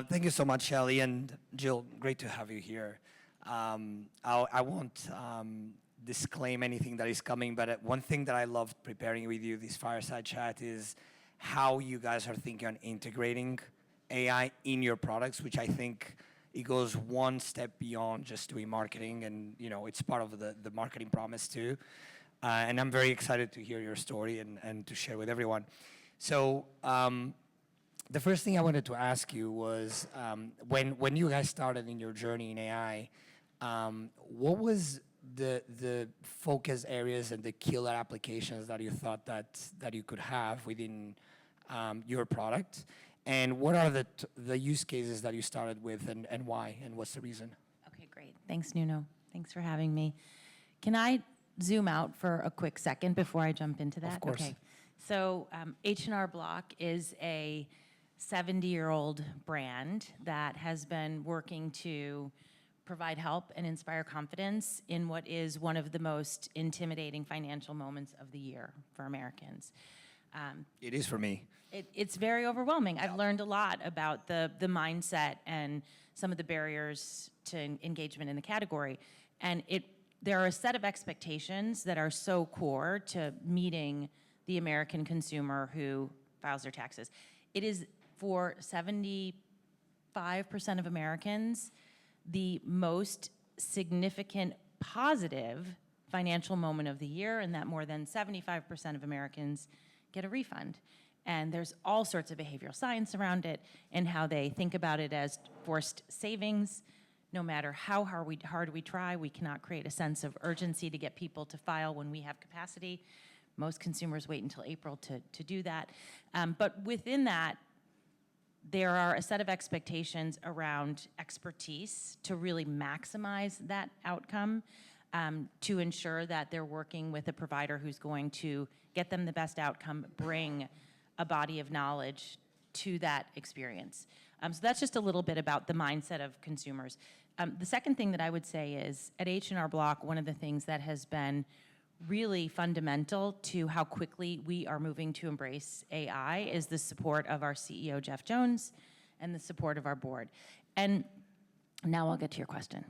Thank you so much, Shelley, and Jill, great to have you here. I won't disclaim anything that is coming, but one thing that I loved preparing with you this fireside chat is how you guys are thinking on integrating AI in your products, which I think it goes one step beyond just doing marketing, and it's part of the marketing promise too. And I'm very excited to hear your story and to share with everyone. So the first thing I wanted to ask you was when you guys started in your journey in AI, what was the focus areas and the killer applications that you thought that you could have within your product? And what are the use cases that you started with and why, and what's the reason? Okay, great. Thanks, Nuno. Thanks for having me. Can I zoom out for a quick second before I jump into that? Of course. Okay. So H&R Block is a 70-year-old brand that has been working to provide help and inspire confidence in what is one of the most intimidating financial moments of the year for Americans. It is for me. It's very overwhelming. I've learned a lot about the mindset and some of the barriers to engagement in the category. And there are a set of expectations that are so core to meeting the American consumer who files their taxes. It is, for 75% of Americans, the most significant positive financial moment of the year, and that more than 75% of Americans get a refund. And there's all sorts of behavioral science around it and how they think about it as forced savings. No matter how hard we try, we cannot create a sense of urgency to get people to file when we have capacity. Most consumers wait until April to do that. But within that, there are a set of expectations around expertise to really maximize that outcome, to ensure that they're working with a provider who's going to get them the best outcome, bring a body of knowledge to that experience. So that's just a little bit about the mindset of consumers. The second thing that I would say is, at H&R Block, one of the things that has been really fundamental to how quickly we are moving to embrace AI is the support of our CEO, Jeff Jones, and the support of our board. And now I'll get to your question.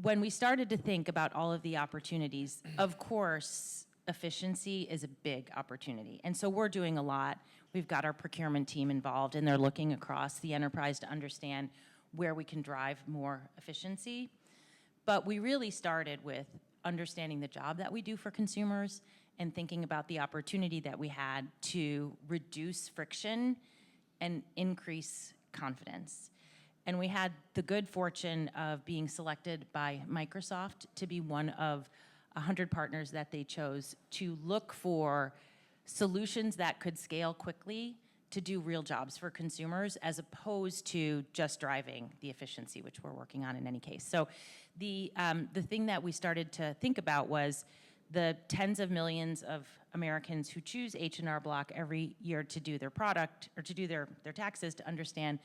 When we started to think about all of the opportunities, of course, efficiency is a big opportunity. And so we're doing a lot. We've got our procurement team involved, and they're looking across the enterprise to understand where we can drive more efficiency. But we really started with understanding the job that we do for consumers and thinking about the opportunity that we had to reduce friction and increase confidence. And we had the good fortune of being selected by Microsoft to be one of 100 partners that they chose to look for solutions that could scale quickly to do real jobs for consumers, as opposed to just driving the efficiency, which we're working on in any case. So the thing that we started to think about was the tens of millions of Americans who choose H&R Block every year to do their product or to do their taxes, to understand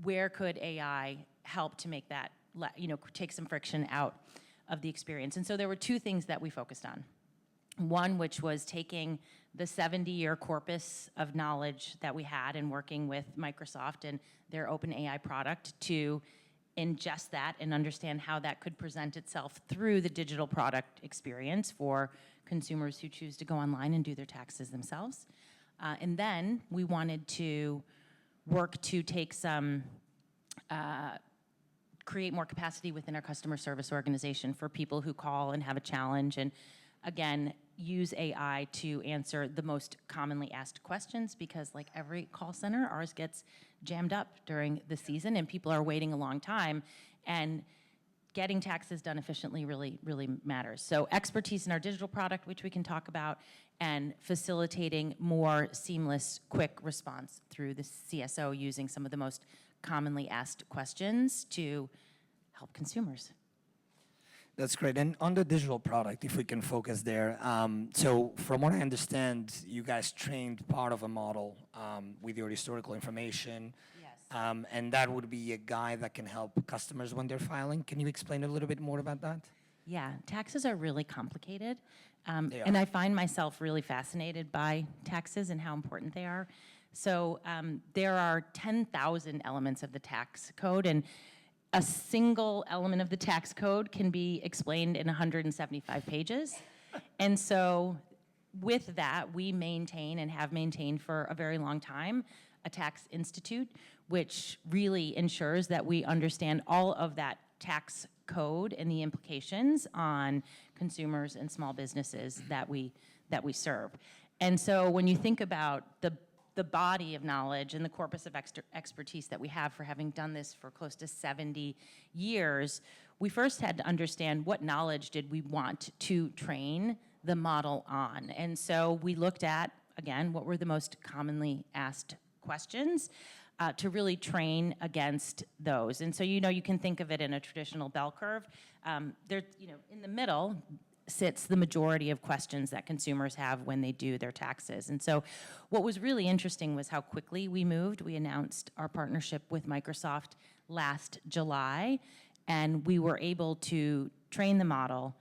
where could AI help to make that, take some friction out of the experience. And so there were two things that we focused on. One, which was taking the 70-year corpus of knowledge that we had and working with Microsoft and their OpenAI product to ingest that and understand how that could present itself through the digital product experience for consumers who choose to go online and do their taxes themselves. And then we wanted to work to take some, create more capacity within our customer service organization for people who call and have a challenge, and again, use AI to answer the most commonly asked questions, because like every call center, ours gets jammed up during the season and people are waiting a long time, and getting taxes done efficiently really, really matters. So expertise in our digital product, which we can talk about, and facilitating more seamless, quick response through the CSO using some of the most commonly asked questions to help consumers. That's great. And on the digital product, if we can focus there. So from what I understand, you guys trained part of a model with your historical information. Yes. And that would be a guide that can help customers when they're filing. Can you explain a little bit more about that? Yeah, taxes are really complicated. They are. And I find myself really fascinated by taxes and how important they are. So there are 10,000 elements of the tax code, and a single element of the tax code can be explained in 175 pages. And so with that, we maintain and have maintained for a very long time a tax institute, which really ensures that we understand all of that tax code and the implications on consumers and small businesses that we serve. And so when you think about the body of knowledge and the corpus of expertise that we have for having done this for close to 70 years, we first had to understand what knowledge did we want to train the model on. And so we looked at, again, what were the most commonly asked questions to really train against those. And so, you can think of it in a traditional bell curve. There, in the middle sits the majority of questions that consumers have when they do their taxes. And so what was really interesting was how quickly we moved. We announced our partnership with Microsoft last July, and we were able to train the model,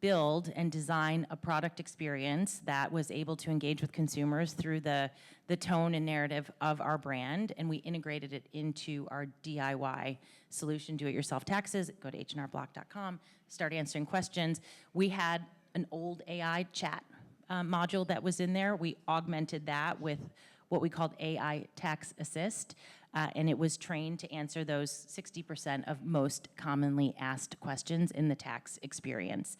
build and design a product experience that was able to engage with consumers through the tone and narrative of our brand, and we integrated it into our DIY solution, do-it-yourself taxes. Go to hnrblock.com, start answering questions. We had an old AI chat module that was in there. We augmented that with what we called AI Tax Assist, and it was trained to answer those 60% of most commonly asked questions in the tax experience.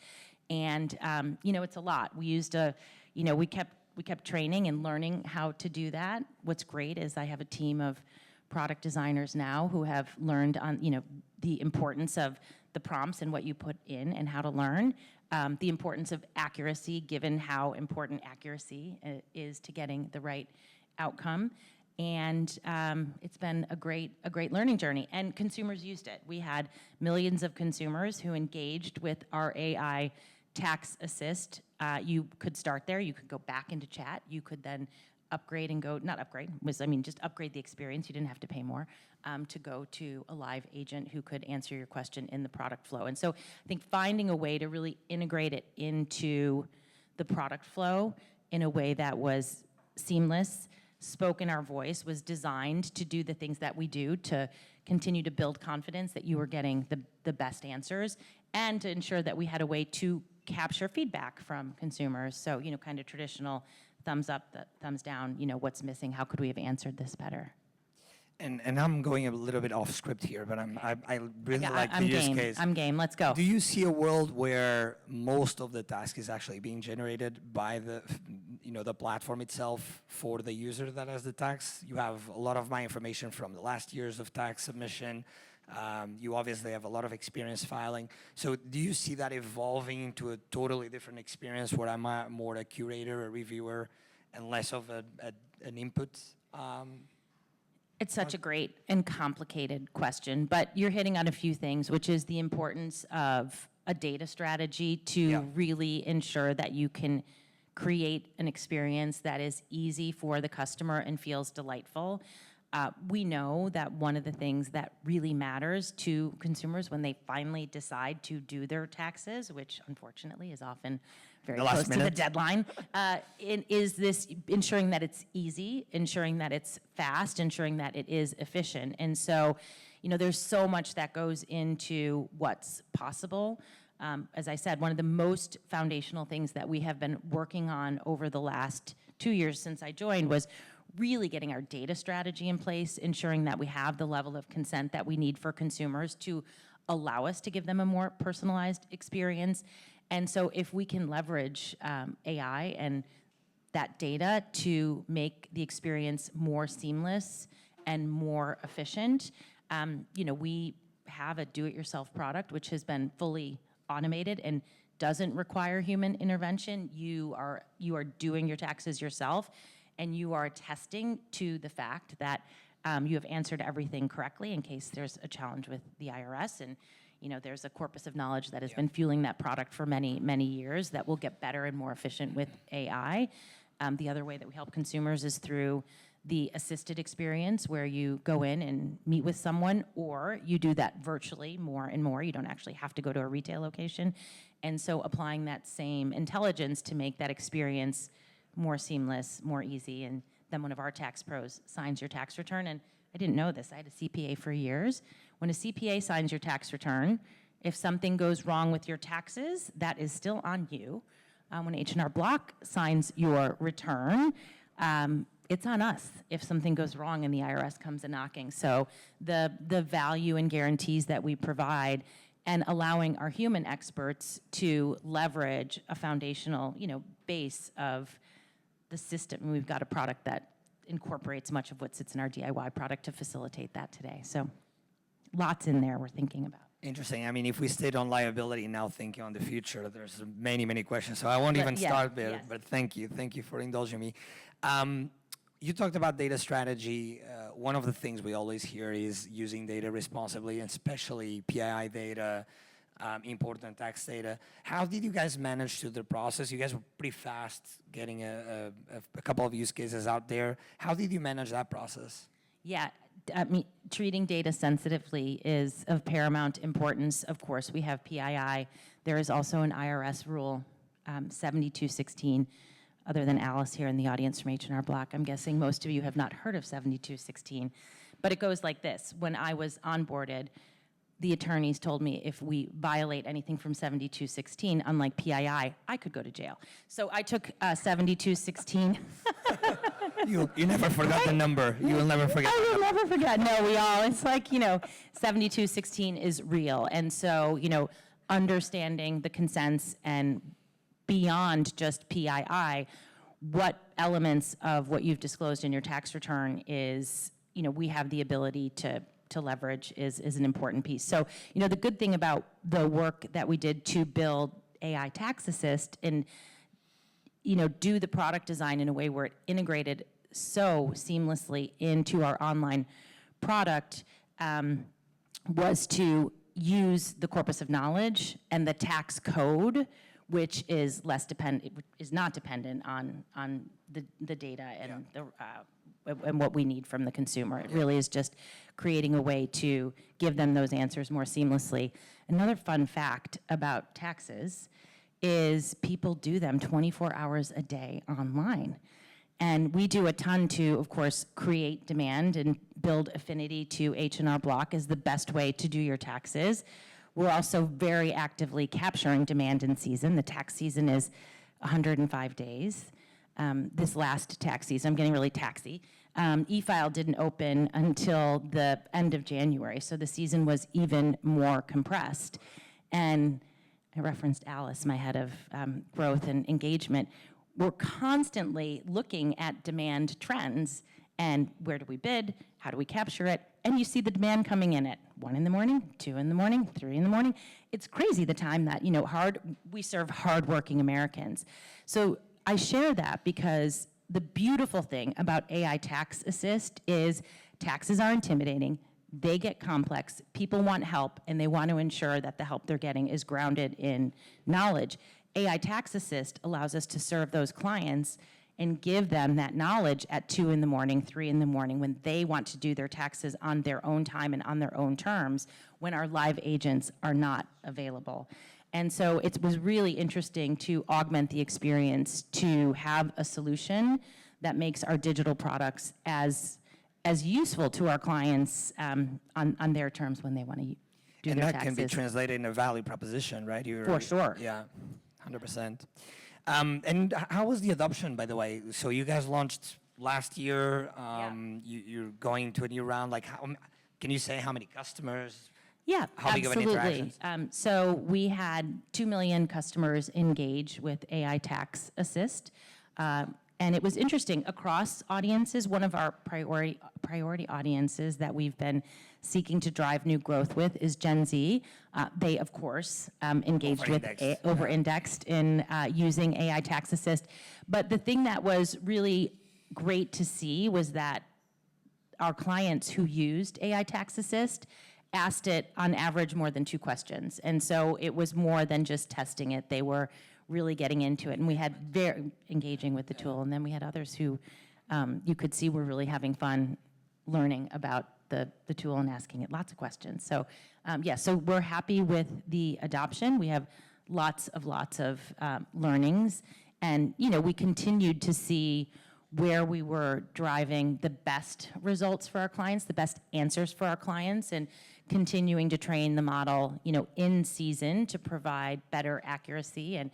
And it's a lot. We used we kept training and learning how to do that. What's great is I have a team of product designers now who have learned on the importance of the prompts and what you put in and how to learn, the importance of accuracy, given how important accuracy is to getting the right outcome. And it's been a great learning journey. And consumers used it. We had millions of consumers who engaged with our AI Tax Assist. You could start there. You could go back into chat. You could then upgrade and go, not upgrade, just upgrade the experience. You didn't have to pay more to go to a live agent who could answer your question in the product flow. And so I think finding a way to really integrate it into the product flow in a way that was seamless, spoke in our voice, was designed to do the things that we do to continue to build confidence that you were getting the best answers, and to ensure that we had a way to capture feedback from consumers. So, kind of traditional thumbs up, thumbs down, what's missing, how could we have answered this better? And I'm going a little bit off script here, but I really like the use case. I'm game, let's go. Do you see a world where most of the task is actually being generated by the platform itself for the user that has the tax? You have a lot of my information from the last years of tax submission. You obviously have a lot of experience filing. So do you see that evolving into a totally different experience where I'm more a curator, a reviewer, and less of an input? It's such a great and complicated question, but you're hitting on a few things, which is the importance of a data strategy to really ensure that you can create an experience that is easy for the customer and feels delightful. We know that one of the things that really matters to consumers when they finally decide to do their taxes, which unfortunately is often very close to the deadline, is this ensuring that it's easy, ensuring that it's fast, ensuring that it is efficient. And so, there's so much that goes into what's possible. As I said, one of the most foundational things that we have been working on over the last 2 years since I joined was really getting our data strategy in place, ensuring that we have the level of consent that we need for consumers to allow us to give them a more personalized experience. And so if we can leverage AI and that data to make the experience more seamless and more efficient, we have a do-it-yourself product which has been fully automated and doesn't require human intervention. You are doing your taxes yourself, and you are attesting to the fact that you have answered everything correctly in case there's a challenge with the IRS. And there's a corpus of knowledge that has been fueling that product for many, many years that will get better and more efficient with AI. The other way that we help consumers is through the assisted experience, where you go in and meet with someone, or you do that virtually more and more. You don't actually have to go to a retail location. And so applying that same intelligence to make that experience more seamless, more easy, and then one of our tax pros signs your tax return. And I didn't know this. I had a CPA for years. When a CPA signs your tax return, if something goes wrong with your taxes, that is still on you. When H&R Block signs your return, it's on us if something goes wrong and the IRS comes a-knocking. So the value and guarantees that we provide and allowing our human experts to leverage a foundational, base of the system. And we've got a product that incorporates much of what sits in our DIY product to facilitate that today. So lots in there we're thinking about. Interesting. I mean, if we stayed on liability now thinking on the future, there's many, many questions. So I won't even start there, yes. but thank you. Thank you for indulging me. You talked about data strategy. One of the things we always hear is using data responsibly, especially PII data, important tax data. How did you guys manage through the process? You guys were pretty fast getting a couple of use cases out there. How did you manage that process? Yeah, I mean, treating data sensitively is of paramount importance. Of course, we have PII. There is also an IRS rule, 7216. Other than Alice here in the audience from H&R Block, I'm guessing most of you have not heard of 7216. But it goes like this. When I was onboarded, the attorneys told me if we violate anything from 7216, unlike PII, I could go to jail. So I took 7216. You never forgot the number. You will never forget. I will never forget. No, it's like, 7216 is real. And so, understanding the consents and beyond just PII, what elements of what you've disclosed in your tax return is, we have the ability to leverage is an important piece. So, the good thing about the work that we did to build AI Tax Assist and, do the product design in a way where it integrated so seamlessly into our online product was to use the corpus of knowledge and the tax code, which is not dependent on the data and and what we need from the consumer. It really is just creating a way to give them those answers more seamlessly. Another fun fact about taxes is people do them 24 hours a day online. And we do a ton to, of course, create demand and build affinity to H&R Block is the best way to do your taxes. We're also very actively capturing demand in season. The tax season is 105 days. This last tax season, I'm getting really taxy. E-file didn't open until the end of January, so the season was even more compressed. And I referenced Alice, my head of growth and engagement. We're constantly looking at demand trends and where do we bid, how do we capture it, and you see the demand coming in at 1 in the morning, 2 in the morning, 3 in the morning. It's crazy the time that, we serve hardworking Americans. So I share that because the beautiful thing about AI Tax Assist is taxes are intimidating, they get complex, people want help, and they want to ensure that the help they're getting is grounded in knowledge. AI Tax Assist allows us to serve those clients and give them that knowledge at 2 in the morning, 3 in the morning, when they want to do their taxes on their own time and on their own terms, when our live agents are not available. And so it was really interesting to augment the experience to have a solution that makes our digital products as useful to our clients on their terms when they want to do their taxes. And that can be translated in a value proposition, right? For sure. Yeah, 100%. And how was the adoption, by the way? So you guys launched last year. You're going to a new round. Like, can you say how many customers? Yeah, how big absolutely. Of an interaction? So we had 2 million customers engage with AI Tax Assist. And it was interesting. Across audiences, one of our priority audiences that we've been seeking to drive new growth with is Gen Z. They, of course, engaged over-indexed in using AI Tax Assist. But the thing that was really great to see was that our clients who used AI Tax Assist asked it on average more than 2 questions. And so it was more than just testing it. They were really getting into it. And we had very engaging with the tool. And then we had others who you could see were really having learning about the tool and asking it lots of questions. So so we're happy with the adoption. We have lots of learnings. And we continued to see where we were driving the best results for our clients, the best answers for our clients, and continuing to train the model, in season to provide better accuracy. And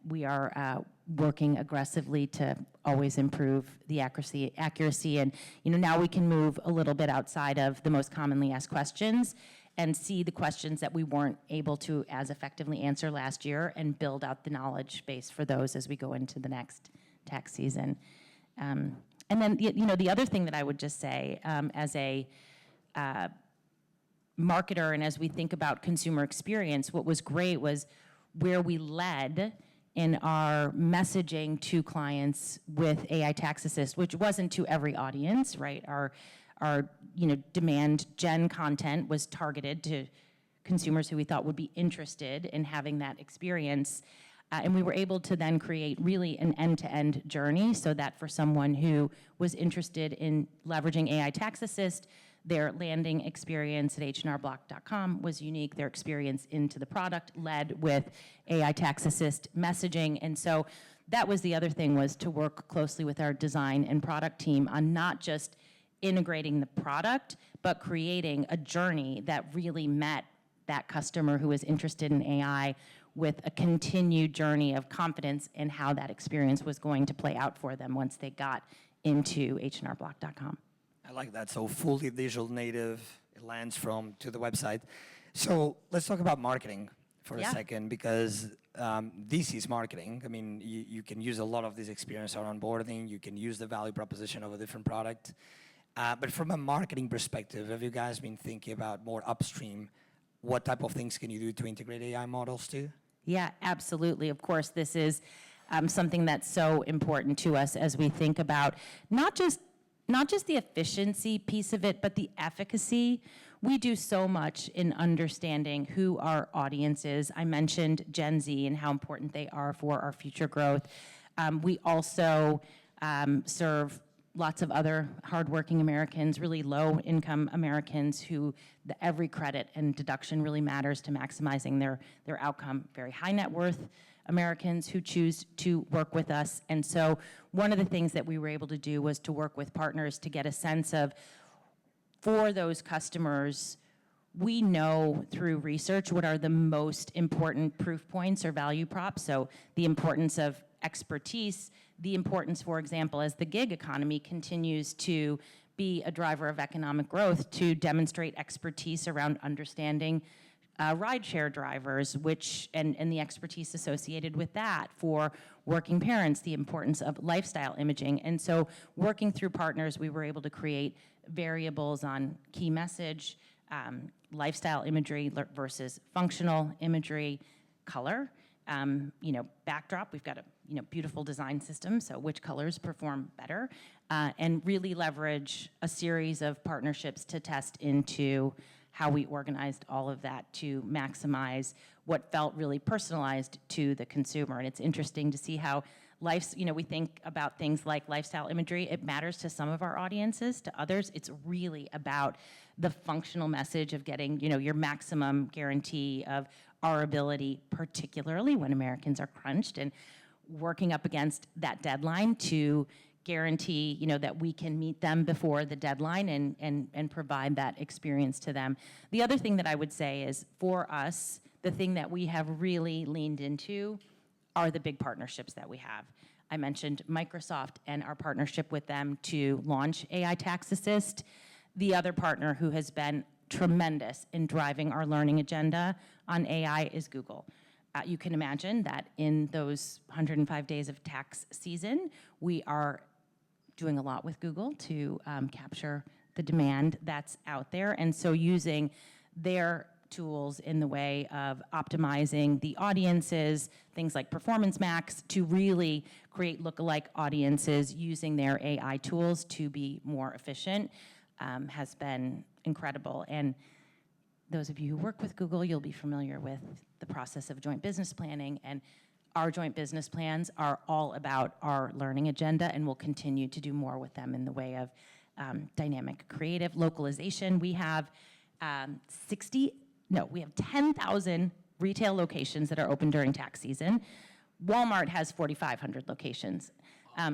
we are working aggressively to always improve the accuracy. And, now we can move a little bit outside of the most commonly asked questions and see the questions that we weren't able to as effectively answer last year and build out the knowledge base for those as we go into the next tax season. And then, the other thing that I would just say as a marketer and as we think about consumer experience, what was great was where we led in our messaging to clients with AI Tax Assist, which wasn't to every audience, right? Our demand gen content was targeted to consumers who we thought would be interested in having that experience. And we were able to then create really an end-to-end journey so that for someone who was interested in leveraging AI Tax Assist, their landing experience at hnrblock.com was unique. Their experience into the product led with AI Tax Assist messaging. And so that was the other thing, was to work closely with our design and product team on not just integrating the product, but creating a journey that really met that customer who is interested in AI with a continued journey of confidence in how that experience was going to play out for them once they got into hnrblock.com. I like that. So fully digital native, it lands to the website. So let's talk about marketing for a second, because this is marketing. I mean, you can use a lot of this experience on onboarding. You can use the value proposition of a different product. But from a marketing perspective, have you guys been thinking about more upstream? What type of things can you do to integrate AI models too? Yeah, absolutely. Of course, this is something that's so important to us as we think about not just the efficiency piece of it, but the efficacy. We do so much in understanding who our audience is. I mentioned Gen Z and how important they are for our future growth. We also serve lots of other hardworking Americans, really low-income Americans who every credit and deduction really matters to maximizing their outcome. Very high net worth Americans who choose to work with us. And so one of the things that we were able to do was to work with partners to get a sense of, for those customers, we know through research what are the most important proof points or value props. So the importance of expertise, the importance, for example, as the gig economy continues to be a driver of economic growth, to demonstrate expertise around understanding rideshare drivers, and the expertise associated with that. For working parents, the importance of lifestyle imaging. And so working through partners, we were able to create variables on key message, lifestyle imagery versus functional imagery, color, backdrop. We've got a beautiful design system, so which colors perform better, and really leverage a series of partnerships to test into how we organized all of that to maximize what felt really personalized to the consumer. And it's interesting to see how we think about things like lifestyle imagery. It matters to some of our audiences. To others, it's really about the functional message of getting, your maximum guarantee of our ability, particularly when Americans are crunched, and working up against that deadline to guarantee, that we can meet them before the deadline and provide that experience to them. The other thing that I would say is, for us, the thing that we have really leaned into are the big partnerships that we have. I mentioned Microsoft and our partnership with them to launch AI Tax Assist. The other partner who has been tremendous in driving our learning agenda on AI is Google. You can imagine that in those 105 days of tax season, we are doing a lot with Google to capture the demand that's out there. And so using their tools in the way of optimizing the audiences, things like Performance Max, to really create lookalike audiences using their AI tools to be more efficient, has been incredible. And those of you who work with Google, you'll be familiar with the process of joint business planning, and our joint business plans are all about our learning agenda, and we'll continue to do more with them in the way of dynamic creative localization. We have 10,000 retail locations that are open during tax season. Walmart has 4,500 locations.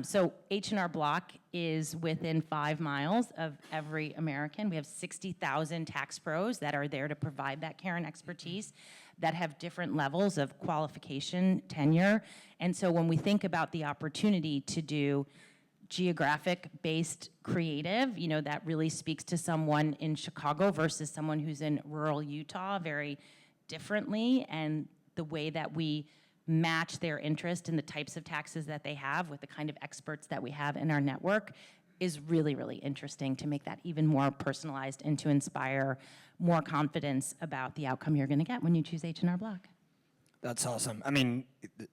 So H&R Block is within 5 miles of every American. We have 60,000 tax pros that are there to provide that care and expertise that have different levels of qualification, tenure. And so when we think about the opportunity to do geographic-based creative, you know, that really speaks to someone in Chicago versus someone who's in rural Utah very differently, and the way that we match their interest in the types of taxes that they have with the kind of experts that we have in our network is really, really interesting to make that even more personalized and to inspire more confidence about the outcome you're going to get when you choose H&R Block. That's awesome. I mean,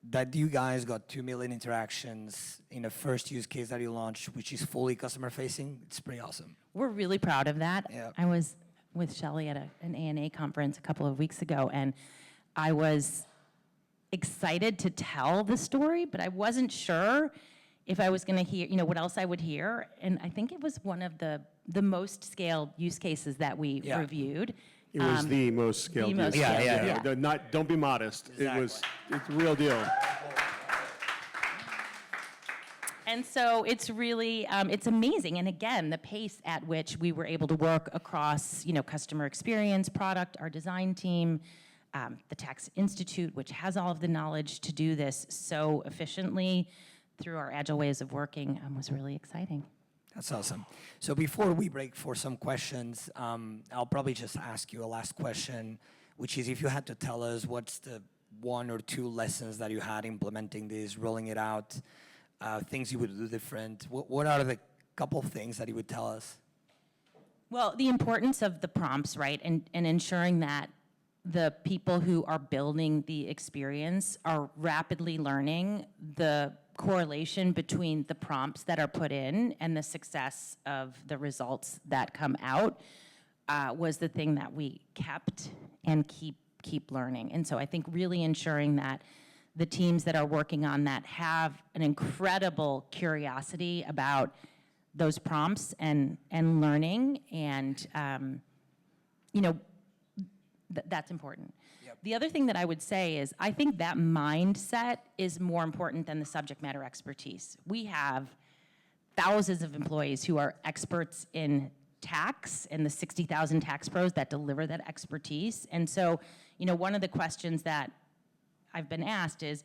that you guys got 2 million interactions in the first use case that you launched, which is fully customer facing, it's pretty awesome. We're really proud of that. Yeah. I was with Shelley at an ANA conference a couple of weeks ago, and I was excited to tell the story, but I wasn't sure if I was going to hear, you know, what else I would hear. And I think it was one of the most scaled use cases that we reviewed. It was the most scaled. The most use case. scaled, Yeah. Don't be modest. Exactly. It's a real deal. And so it's really, it's amazing. And again, the pace at which we were able to work across, you know, customer experience, product, our design team, the Tax Institute, which has all of the knowledge to do this so efficiently through our agile ways of working, was really exciting. That's awesome. So before we break for some questions, I'll probably just ask you a last question, which is if you had to tell us what's the 1 or 2 lessons that you had implementing this, rolling it out, things you would do different, what are the couple of things that you would tell us? Well, the importance of the prompts, right, and ensuring that the people who are building the experience are rapidly learning the correlation between the prompts that are put in and the success of the results that come out was the thing that we kept and keep learning. And so I think really ensuring that the teams that are working on that have an incredible curiosity about those prompts and learning, and you know, that's important. Yep. The other thing that I would say is I think that mindset is more important than the subject matter expertise. We have thousands of employees who are experts in tax and the 60,000 tax pros that deliver that expertise. And so, you know, one of the questions that I've been asked is,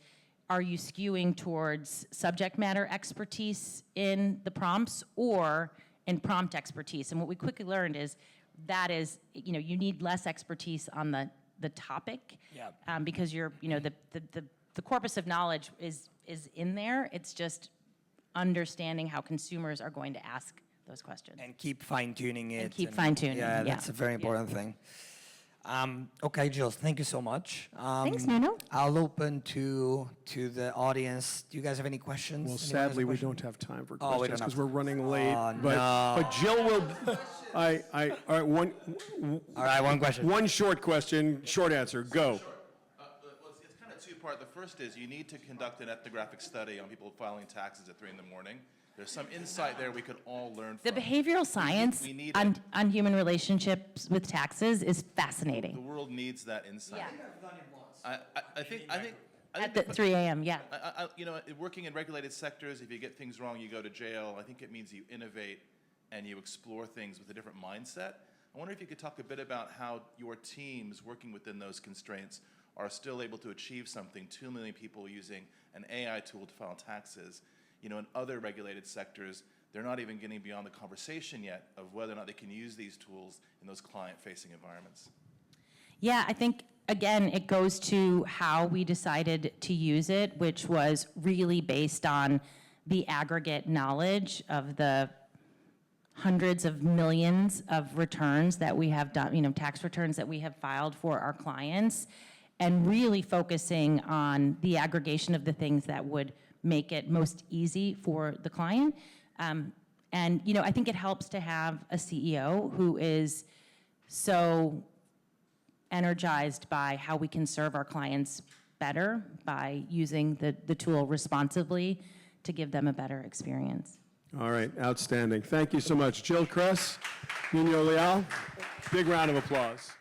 are you skewing towards subject matter expertise in the prompts or in prompt expertise? And what we quickly learned is that is, you know, you need less expertise on the topic, because you're, you know, the corpus of knowledge is in there. It's just understanding how consumers are going to ask those questions. And keep fine-tuning it. And keep fine-tuning, yeah. That's a very important thing. Okay, Jill, thank you so much. Thanks, Nuno. I'll open to the audience. Do you guys have any questions? Well, Anyone has a sadly, we question? don't have time for Oh, we questions don't have because we're running late. Oh, but, no. but Jill will. All right, All right, one question. one short question, short answer. Go. Well, it's kind of two-part. The first is you need to conduct an ethnographic study on people filing taxes at 3 in the morning. There's some insight there we could all learn The from. behavioral science we need on human relationships with taxes is fascinating. The world needs that insight. Yeah. I think At the 3 a.m., yeah. you know, working in regulated sectors, if you get things wrong, you go to jail. I think it means you innovate and you explore things with a different mindset. I wonder if you could talk a bit about how your teams working within those constraints are still able to achieve something. 2 million people using an AI tool to file taxes. You know, in other regulated sectors, they're not even getting beyond the conversation yet of whether or not they can use these tools in those client-facing environments. Yeah, I think, again, it goes to how we decided to use it, which was really based on the aggregate knowledge of the hundreds of millions of returns that we have done, you know, tax returns that we have filed for our clients, and really focusing on the aggregation of the things that would make it most easy for the client. And, you know, I think it helps to have a CEO who is so energized by how we can serve our clients better by using the tool responsibly to give them a better experience. All right, outstanding. Thank you so much. Jill Cress, Nuno Leal, big round of applause.